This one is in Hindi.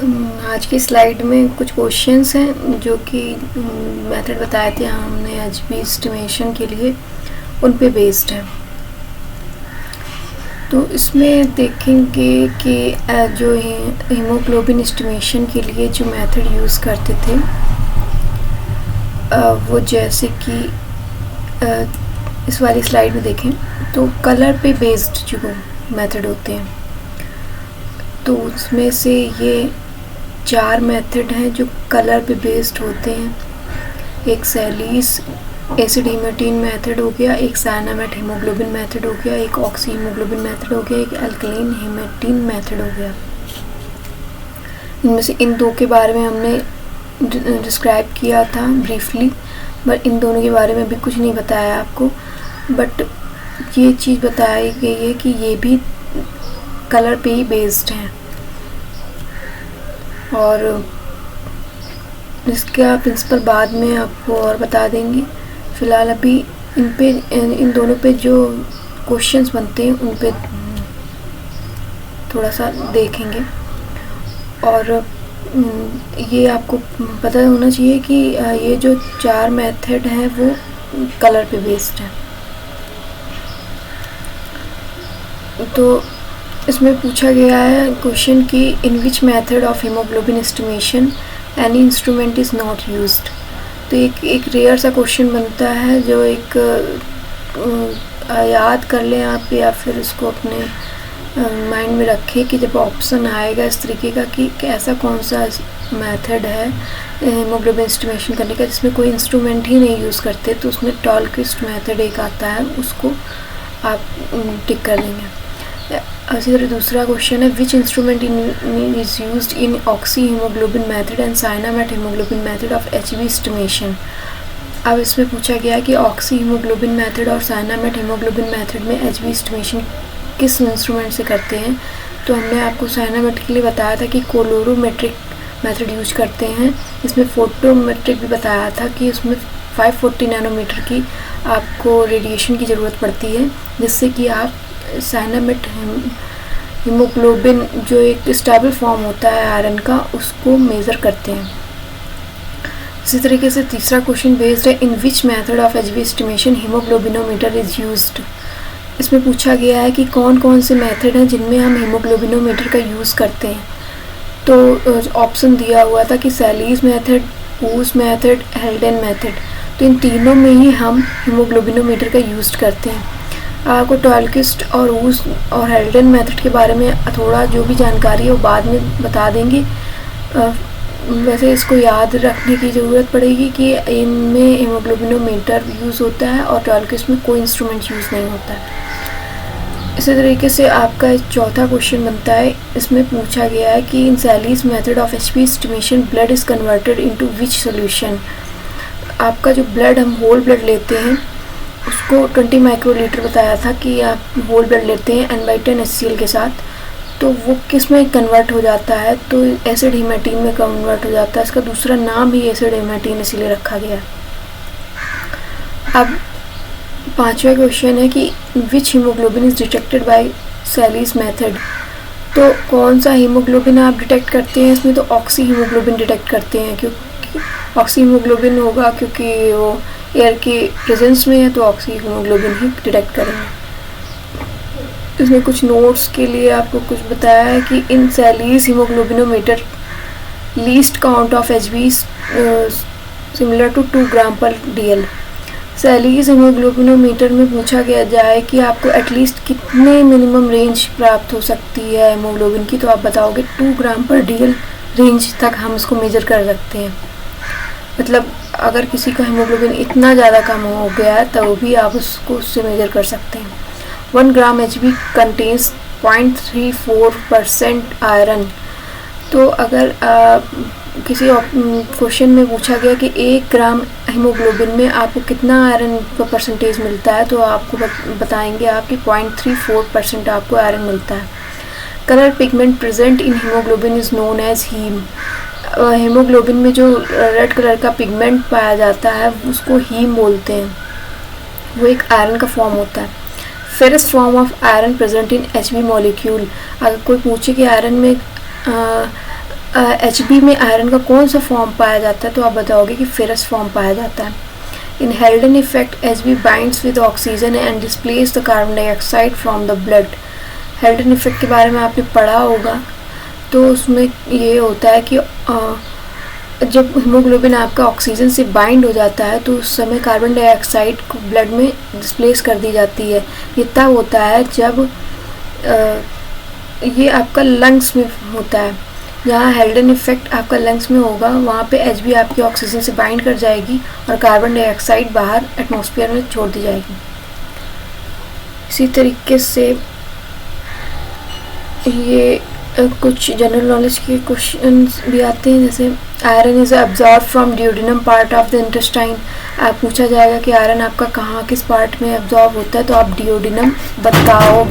आज की स्लाइड में कुछ क्वेश्चंस हैं जो कि मेथड बताए थे हमने एचबी एस्टिमेशन के लिए, उन पे बेस्ड है। तो इसमें देखेंगे कि जो हीमोग्लोबिन एस्टिमेशन के लिए जो मेथड यूज़ करते थे वो जैसे कि इस वाली स्लाइड में देखें तो कलर पे बेस्ड जो मेथड होते हैं, तो उसमें से ये 4 मेथड हैं जो कलर पे बेस्ड होते हैं। एक सैलीस एसिड हीमेटीन मेथड हो गया, एक साइनामेट हीमोग्लोबिन मेथड हो गया, एक ऑक्सी हीमोग्लोबिन मेथड हो गया, एक अल्कलीन हीमेटीन मेथड हो गया। इनमें से इन दो के बारे में हमने डिस्क्राइब किया था ब्रीफली, बट इन दोनों के बारे में भी कुछ नहीं बताया आपको। बट ये चीज़ बताई गई है कि ये भी कलर पे ही बेस्ड हैं और इसका प्रिंसिपल बाद में आपको और बता देंगे। फ़िलहाल अभी इन दोनों पे जो क्वेश्चंस बनते हैं उन पे थोड़ा सा देखेंगे। और ये आपको पता होना चाहिए कि ये जो 4 मेथड हैं वो कलर पे बेस्ड हैं। तो इसमें पूछा गया है क्वेश्चन कि in which method of haemoglobin estimation any instrument is not used. तो एक रेयर सा क्वेश्चन बनता है जो एक याद कर लें आप या फिर उसको अपने माइंड में रखें कि जब ऑप्शन आएगा इस तरीके का कि ऐसा कौन सा मेथड है हीमोग्लोबिन एस्टिमेशन करने का जिसमें कोई इंस्ट्रूमेंट ही नहीं यूज़ करते, तो उसमें टॉलक्विस्ट मेथड एक आता है, उसको आप टिक कर देंगे। इसी तरह दूसरा क्वेश्चन है which instrument is used in oxy haemoglobin method and cyanmet haemoglobin method of HB estimation. अब इसमें पूछा गया कि ऑक्सी हीमोग्लोबिन मेथड और साइनामेट हीमोग्लोबिन मेथड में एचबी एस्टिमेशन किस इंस्ट्रूमेंट से करते हैं। तो हमने आपको साइनामेट के लिए बताया था कि कोलोरोमेट्रिक मेथड यूज करते हैं। इसमें फोटोमेट्रिक भी बताया था कि उसमें 540 नैनोमीटर की आपको रेडिएशन की ज़रूरत पड़ती है, जिससे कि आप साइनामेट हीमोग्लोबिन जो एक स्टेबल फॉर्म होता है आयरन का, उसको मेज़र करते हैं। इसी तरीके से तीसरा क्वेश्चन बेस्ड है in which method of HB estimation haemoglobinometer is used. इसमें पूछा गया है कि कौन कौन से मेथड हैं जिनमें हम हीमोग्लोबिनोमीटर का यूज़ करते हैं। तो ऑप्शन दिया हुआ था कि सैलीस मेथड, वूस मेथड, हेल्डेन मेथड। तो इन तीनों में ही हम हीमोग्लोबिनोमीटर का यूज़ करते हैं। आपको टॉलक्विस्ट और वूस और हेल्डेन मेथड के बारे में थोड़ा जो भी जानकारी है वो बाद में बता देंगे। वैसे इसको याद रखने की ज़रूरत पड़ेगी कि इनमें हीमोग्लोबिनोमीटर यूज़ होता है और टॉलक्विस्ट में कोई इंस्ट्रूमेंट यूज़ नहीं होता है। इसी तरीके से आपका चौथा क्वेश्चन बनता है, इसमें पूछा गया है कि in Sahli's method of HB estimation blood is converted into which solution. आपका जो ब्लड हम होल ब्लड लेते हैं उसको 20 माइक्रोलीटर बताया था कि आप होल ब्लड लेते हैं N/10 HCl के साथ, तो वो किस में कन्वर्ट हो जाता है, तो एसिड हीमेटीन में कन्वर्ट हो जाता है। इसका दूसरा नाम ही एसिड हीमेटीन इसीलिए रखा गया। अब पांचवा क्वेश्चन है कि which haemoglobin is detected by Sahli's method. तो कौन सा हीमोग्लोबिन आप डिटेक्ट करते हैं इसमें, तो ऑक्सी हीमोग्लोबिन डिटेक्ट करते हैं, क्योंकि ऑक्सी हीमोग्लोबिन होगा क्योंकि वो एयर के प्रेजेंस में है, तो ऑक्सी हीमोग्लोबिन ही डिटेक्ट करेंगे। इसमें कुछ नोट्स के लिए आपको कुछ बताया है कि in Sahli's haemoglobinometer least count of HB similar to 2 gram per DL। सैलीस haemoglobinometer में पूछा गया जाए कि आपको एटलीस्ट कितने मिनिमम रेंज प्राप्त हो सकती है हीमोग्लोबिन की, तो आप बताओगे 2 ग्राम पर DL रेंज तक हम इसको मेजर कर सकते हैं। मतलब अगर किसी का हीमोग्लोबिन इतना ज़्यादा कम हो गया है तो भी आप उससे मेजर कर सकते हैं। 1 ग्राम एचबी कंटेन्स 0.34% आयरन। तो अगर किसी क्वेश्चन में पूछा गया कि 1 ग्राम हीमोग्लोबिन में आपको कितना आयरन का परसेंटेज मिलता है, तो आपको बताएंगे आपकी 0.34% आपको आयरन मिलता है। Colour pigment present in haemoglobin is known as haem. Haemoglobin में जो रेड कलर का पिगमेंट पाया जाता है उसको हीम बोलते हैं, वो एक आयरन का फॉर्म होता है। Ferrous form of iron present in HB molecule. अगर कोई पूछे कि आयरन में HB में आयरन का कौन सा फॉर्म पाया जाता है, तो आप बताओगे कि फेरस फॉर्म पाया जाता है। In Haldane effect HB binds with oxygen and displace the carbon dioxide from the blood. Haldane effect के बारे में आपने पढ़ा होगा, तो उसमें ये होता है कि जब हीमोग्लोबिन आपका ऑक्सीजन से बाइंड हो जाता है तो उस समय कार्बन डाइऑक्साइड को ब्लड में डिस्प्लेस कर दी जाती है। ये तब होता है जब ये आपका लंग्स में होता है। जहाँ हेल्डन इफेक्ट आपका लंग्स में होगा वहाँ पे HB आपकी ऑक्सीजन से बाइंड कर जाएगी और कार्बन डाइऑक्साइड बाहर एटमॉस्फेयर में छोड़ दी जाएगी। इसी तरीके से ये कुछ जनरल नॉलेज के क्वेश्चंस भी आते हैं, जैसे iron is absorb from duodenum part of the intestine. आप पूछा जाएगा कि आयरन आपका कहाँ किस पार्ट में अब्जॉर्ब होता है, तो आप ड्यूडेनम बताओ।